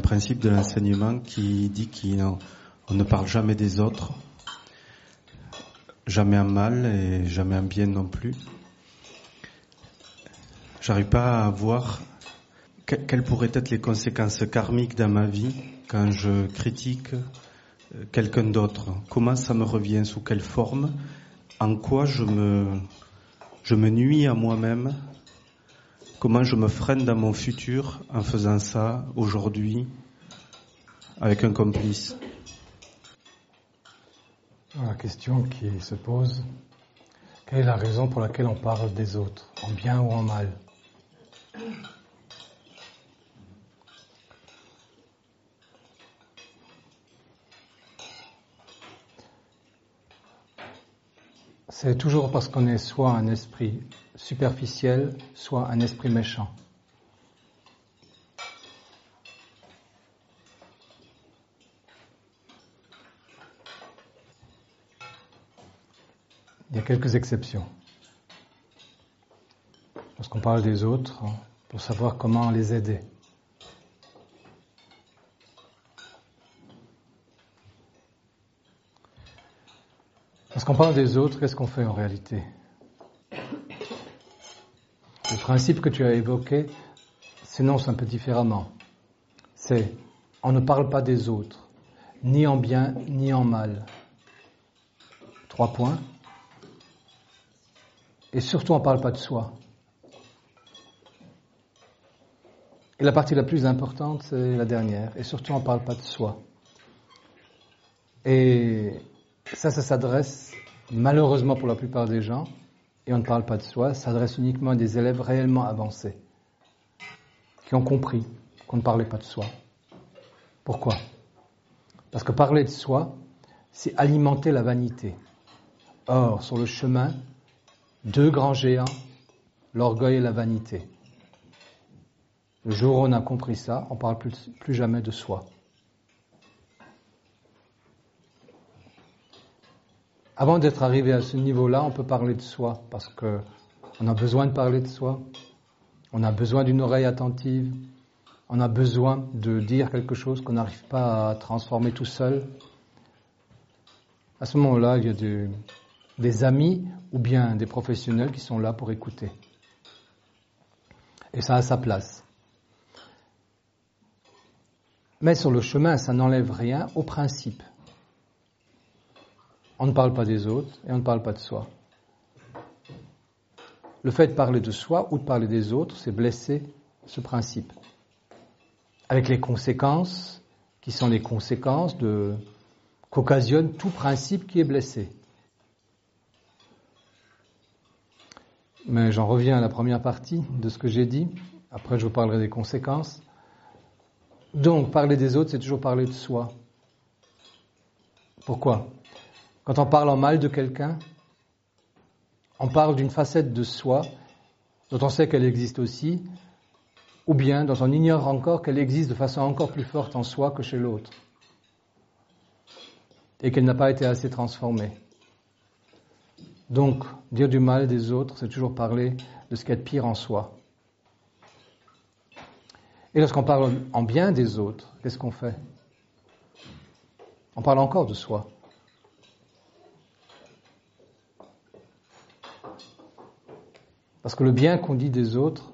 principe de l'enseignement qui dit qu'on ne parle jamais des autres, jamais en mal et jamais en bien non plus. J'arrive pas à voir quelles pourraient être les conséquences karmiques dans ma vie quand je critique quelqu'un d'autre. Comment ça me revient, sous quelle forme, en quoi je me nuis à moi-même, comment je me freine dans mon futur en faisant ça aujourd'hui avec un complice. La question qui se pose, quelle est la raison pour laquelle on parle des autres, en bien ou en mal? C'est toujours parce qu'on est soit un esprit superficiel, soit un esprit méchant. Il y a quelques exceptions. Lorsqu'on parle des autres, pour savoir comment les aider. Lorsqu'on parle des autres, qu'est-ce qu'on fait en réalité? Le principe que tu as évoqué s'énonce un peu différemment. C'est, on ne parle pas des autres, ni en bien, ni en mal. 3 points. Et surtout, on ne parle pas de soi. Et la partie la plus importante, c'est la dernière. Et surtout, on ne parle pas de soi. Et ça s'adresse, malheureusement pour la plupart des gens, et on ne parle pas de soi, ça s'adresse uniquement à des élèves réellement avancés, qui ont compris qu'on ne parlait pas de soi. Pourquoi? Parce que parler de soi, c'est alimenter la vanité. Or, sur le chemin, 2 grands géants, l'orgueil et la vanité. Le jour où on a compris ça, on ne parle plus jamais de soi. Avant d'être arrivé à ce niveau-là, on peut parler de soi, parce qu'on a besoin de parler de soi, on a besoin d'une oreille attentive, on a besoin de dire quelque chose qu'on n'arrive pas à transformer tout seul. À ce moment-là, il y a des amis ou bien des professionnels qui sont là pour écouter. Et ça a sa place. Mais sur le chemin, ça n'enlève rien au principe. On ne parle pas des autres et on ne parle pas de soi. Le fait de parler de soi ou de parler des autres, c'est blesser ce principe. Avec les conséquences, qui sont les conséquences qu'occasionne tout principe qui est blessé. Mais j'en reviens à la première partie de ce que j'ai dit. Après, je vous parlerai des conséquences. Donc, parler des autres, c'est toujours parler de soi. Pourquoi ? Quand on parle en mal de quelqu'un, on parle d'une facette de soi dont on sait qu'elle existe aussi, ou bien dont on ignore encore qu'elle existe de façon encore plus forte en soi que chez l'autre, et qu'elle n'a pas été assez transformée. Donc, dire du mal des autres, c'est toujours parler de ce qu'il y a de pire en soi. Et lorsqu'on parle en bien des autres, qu'est-ce qu'on fait ? On parle encore de soi. Parce que le bien qu'on dit des autres,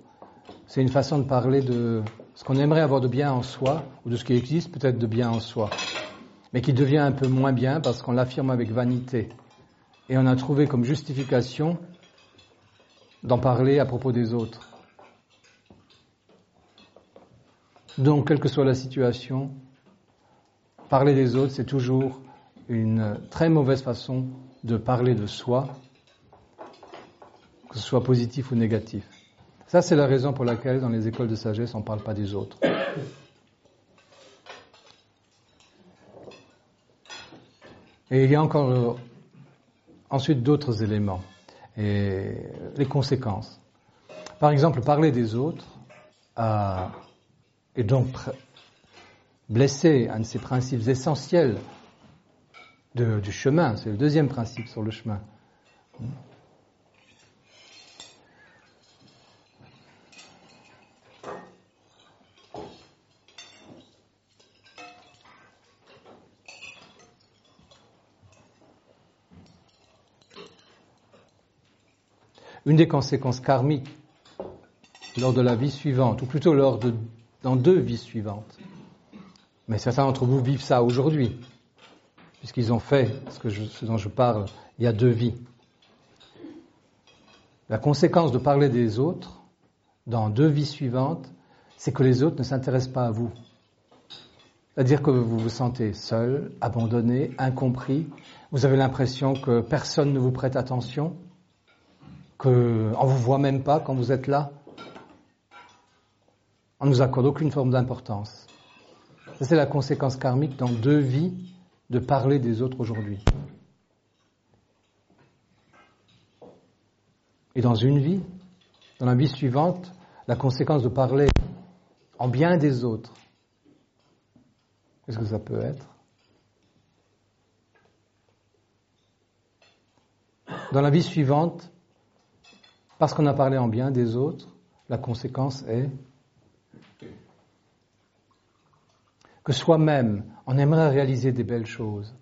c'est une façon de parler de ce qu'on aimerait avoir de bien en soi, ou de ce qui existe peut-être de bien en soi, mais qui devient un peu moins bien parce qu'on l'affirme avec vanité. Et on a trouvé comme justification d'en parler à propos des autres. Donc, quelle que soit la situation, parler des autres, c'est toujours une très mauvaise façon de parler de soi, que ce soit positif ou négatif. Ça, c'est la raison pour laquelle, dans les écoles de sagesse, on ne parle pas des autres. Et il y a encore ensuite d'autres éléments, et les conséquences. Par exemple, parler des autres, et donc blesser un de ces principes essentiels du chemin, c'est le deuxième principe sur le chemin. Une des conséquences karmiques lors de la vie suivante, ou plutôt dans 2 vies suivantes. Mais certains d'entre vous vivent ça aujourd'hui, puisqu'ils ont fait ce dont je parle il y a 2 vies. La conséquence de parler des autres dans 2 vies suivantes, c'est que les autres ne s'intéressent pas à vous. C'est-à-dire que vous vous sentez seul, abandonné, incompris. Vous avez l'impression que personne ne vous prête attention, qu'on ne vous voit même pas quand vous êtes là. On ne nous accorde aucune forme d'importance. Ça, c'est la conséquence karmique dans 2 vies de parler des autres aujourd'hui. Et dans une vie, dans la vie suivante, la conséquence de parler en bien des autres, qu'est-ce que ça peut être? Dans la vie suivante, parce qu'on a parlé en bien des autres, la conséquence est que soi-même, on aimerait réaliser des belles choses,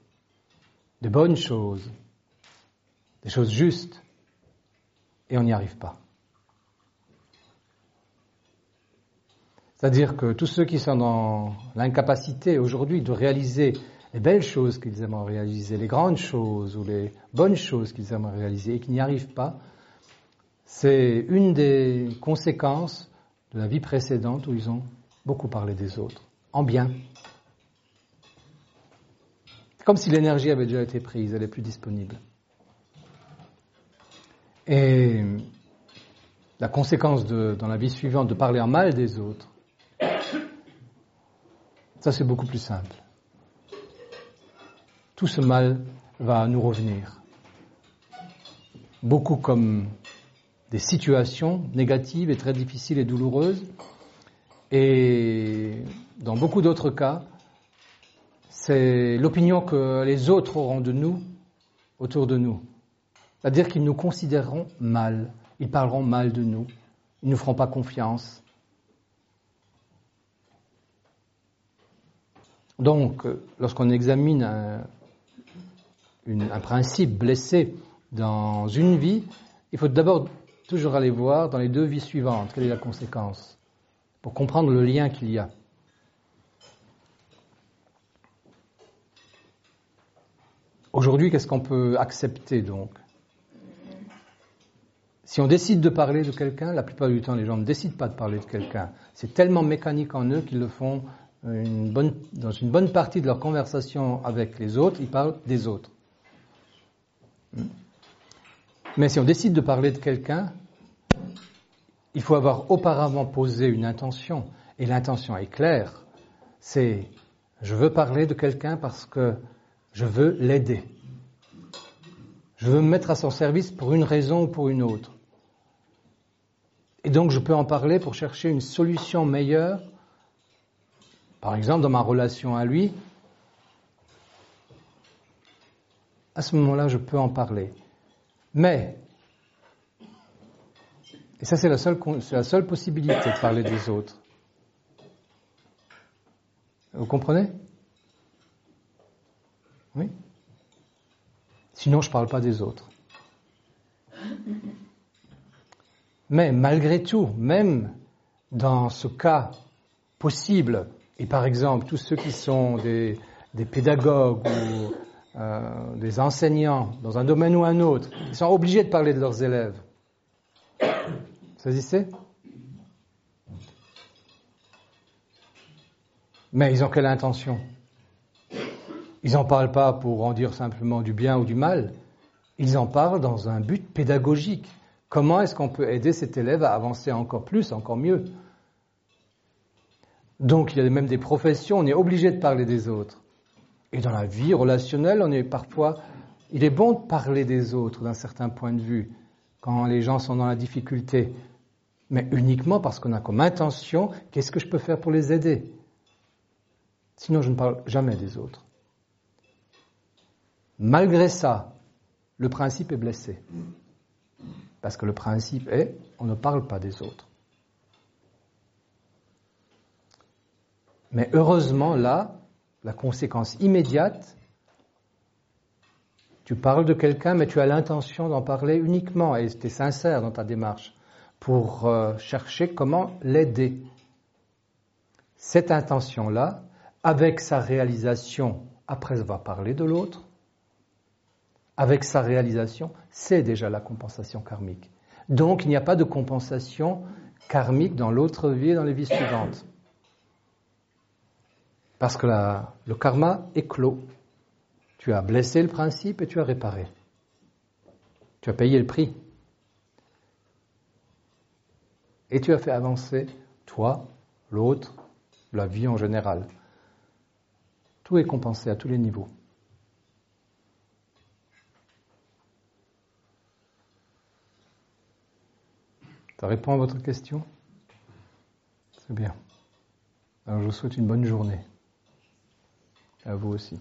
des bonnes choses, des choses justes, et on n'y arrive pas. C'est-à-dire que tous ceux qui sont dans l'incapacité aujourd'hui de réaliser les belles choses qu'ils aimeraient réaliser, les grandes choses ou les bonnes choses qu'ils aimeraient réaliser et qui n'y arrivent pas, c'est une des conséquences de la vie précédente où ils ont beaucoup parlé des autres, en bien. C'est comme si l'énergie avait déjà été prise, elle n'est plus disponible. Et la conséquence dans la vie suivante de parler en mal des autres, ça c'est beaucoup plus simple. Tout ce mal va nous revenir. Beaucoup comme des situations négatives et très difficiles et douloureuses. Et dans beaucoup d'autres cas, c'est l'opinion que les autres auront de nous, autour de nous. C'est-à-dire qu'ils nous considéreront mal, ils parleront mal de nous, ils ne nous feront pas confiance. Donc, lorsqu'on examine un principe blessé dans une vie, il faut d'abord toujours aller voir dans les 2 vies suivantes quelle est la conséquence, pour comprendre le lien qu'il y a. Aujourd'hui, qu'est-ce qu'on peut accepter donc ? Si on décide de parler de quelqu'un, la plupart du temps, les gens ne décident pas de parler de quelqu'un. C'est tellement mécanique en eux qu'ils le font dans une bonne partie de leur conversation avec les autres, ils parlent des autres. Mais si on décide de parler de quelqu'un, il faut avoir auparavant posé une intention. Et l'intention est claire. C'est « je veux parler de quelqu'un parce que je veux l'aider. Je veux me mettre à son service pour une raison ou pour une autre. Et donc je peux en parler pour chercher une solution meilleure. Par exemple, dans ma relation à lui, à ce moment-là, je peux en parler. Mais, et ça c'est la seule possibilité de parler des autres. Vous comprenez ? Oui ? Sinon, je ne parle pas des autres. Mais malgré tout, même dans ce cas possible, et par exemple, tous ceux qui sont des pédagogues ou des enseignants dans un domaine ou un autre, ils sont obligés de parler de leurs élèves. Vous saisissez ? Mais ils ont quelle intention ? Ils n'en parlent pas pour en dire simplement du bien ou du mal. Ils en parlent dans un but pédagogique. Comment est-ce qu'on peut aider cet élève à avancer encore plus, encore mieux ? Donc il y a même des professions, on est obligé de parler des autres. Et dans la vie relationnelle, il est bon de parler des autres d'un certain point de vue, quand les gens sont dans la difficulté. Mais uniquement parce qu'on a comme intention, qu'est-ce que je peux faire pour les aider ? Sinon je ne parle jamais des autres. Malgré ça, le principe est blessé. Parce que le principe est, on ne parle pas des autres. Mais heureusement, là, la conséquence immédiate, Tu parles de quelqu'un, mais tu as l'intention d'en parler uniquement, et tu es sincère dans ta démarche, pour chercher comment l'aider. Cette intention-là, avec sa réalisation, après avoir parlé de l'autre, avec sa réalisation, c'est déjà la compensation karmique. Donc il n'y a pas de compensation karmique dans l'autre vie et dans les vies suivantes. Parce que le karma est clos. Tu as blessé le principe et tu as réparé. Tu as payé le prix. Et tu as fait avancer, toi, l'autre, la vie en général. Tout est compensé à tous les niveaux. Ça répond à votre question? C'est bien. Alors je vous souhaite une bonne journée. À vous aussi.